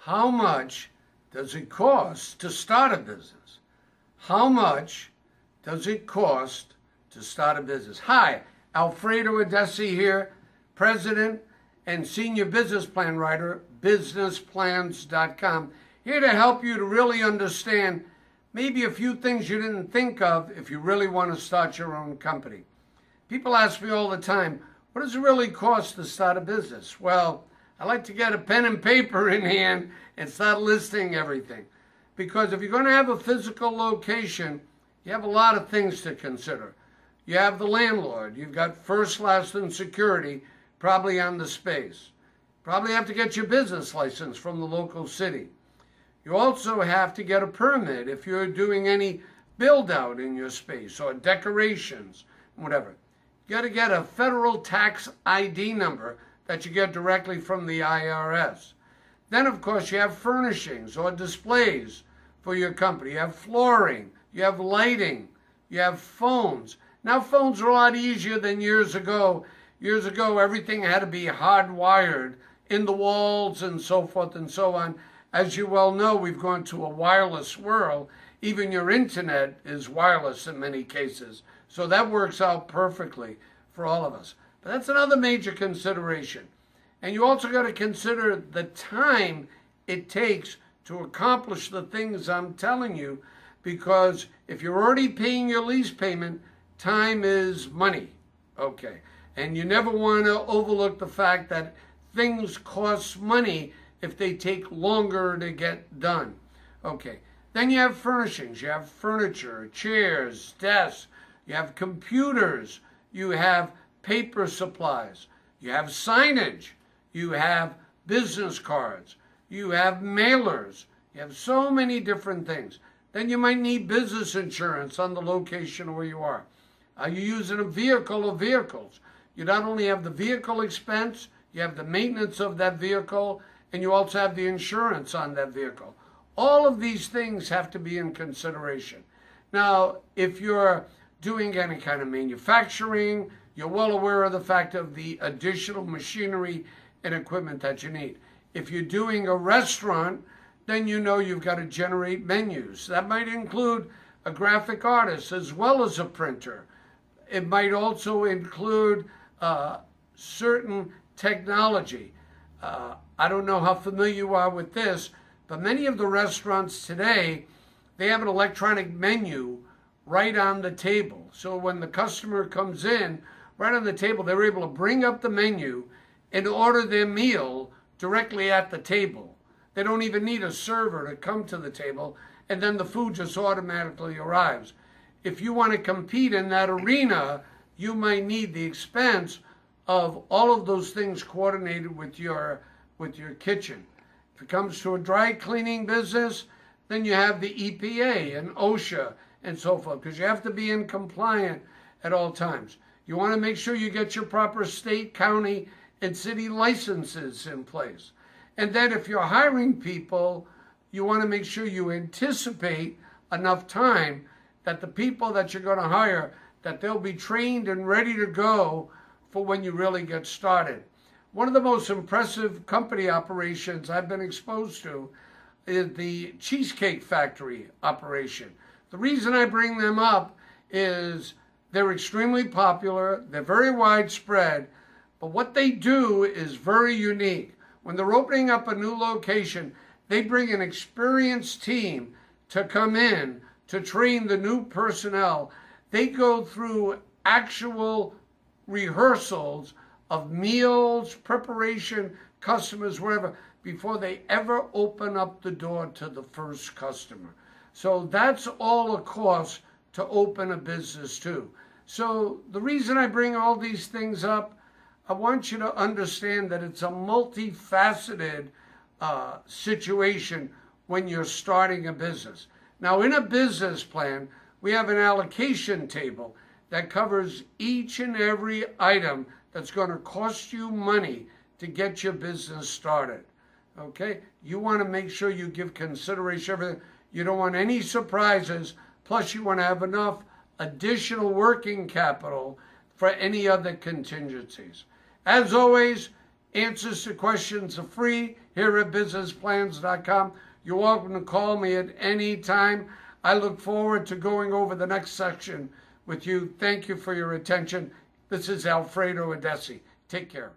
How much does it cost to start a business? How much does it cost to start a business? Hi, Alfredo Adesi here, President and Senior Business Plan Writer, businessplans.com, here to help you to really understand maybe a few things you didn't think of if you really want to start your own company. People ask me all the time, what does it really cost to start a business? Well, I like to get a pen and paper in hand and start listing everything. Because if you're going to have a physical location, you have a lot of things to consider. You have the landlord. You've got first, last, and security probably on the space. Probably have to get your business license from the local city. You also have to get a permit if you're doing any build out in your space or decorations, whatever. You got to get a federal tax ID number that you get directly from the IRS. Then, of course, you have furnishings or displays for your company. You have flooring, you have lighting, you have phones. Now, phones are a lot easier than years ago. Years ago, everything had to be hardwired in the walls and so forth and so on. As you well know, we've gone to a wireless world. Even your internet is wireless in many cases. So that works out perfectly for all of us. But that's another major consideration. And you also got to consider the time it takes to accomplish the things I'm telling you, because if you're already paying your lease payment, time is money. Okay. And you never want to overlook the fact that things cost money if they take longer to get done. Okay. Then you have furnishings. You have furniture, chairs, desks. You have computers. You have paper supplies. You have signage. You have business cards. You have mailers. You have so many different things. Then you might need business insurance on the location where you are. Are you using a vehicle or vehicles? You not only have the vehicle expense, you have the maintenance of that vehicle, and you also have the insurance on that vehicle. All of these things have to be in consideration. Now, if you're doing any kind of manufacturing, you're well aware of the fact of the additional machinery and equipment that you need. If you're doing a restaurant, then you know you've got to generate menus. That might include a graphic artist as well as a printer. It might also include certain technology. I don't know how familiar you are with this, but many of the restaurants today, they have an electronic menu right on the table. So when the customer comes in, right on the table, they're able to bring up the menu and order their meal directly at the table. They don't even need a server to come to the table, and then the food just automatically arrives. If you want to compete in that arena, you might need the expense of all of those things coordinated with your kitchen. If it comes to a dry cleaning business, then you have the EPA and OSHA and so forth, because you have to be in compliant at all times. You want to make sure you get your proper state, county, and city licenses in place. And then if you're hiring people, you want to make sure you anticipate enough time that the people that you're going to hire, that they'll be trained and ready to go for when you really get started. One of the most impressive company operations I've been exposed to is the Cheesecake Factory operation. The reason I bring them up is they're extremely popular, they're very widespread, but what they do is very unique. When they're opening up a new location, they bring an experienced team to come in to train the new personnel. They go through actual rehearsals of meals, preparation, customers, whatever, before they ever open up the door to the first customer. So that's all a cost to open a business too. So the reason I bring all these things up, I want you to understand that it's a multifaceted situation when you're starting a business. Now, in a business plan, we have an allocation table that covers each and every item that's going to cost you money to get your business started. Okay? You want to make sure you give consideration to everything. You don't want any surprises. Plus, you want to have enough additional working capital for any other contingencies. As always, answers to questions are free. here at businessplans.com. You're welcome to call me at any time. I look forward to going over the next section with you. Thank you for your attention. This is Alfredo Adesi. Take care.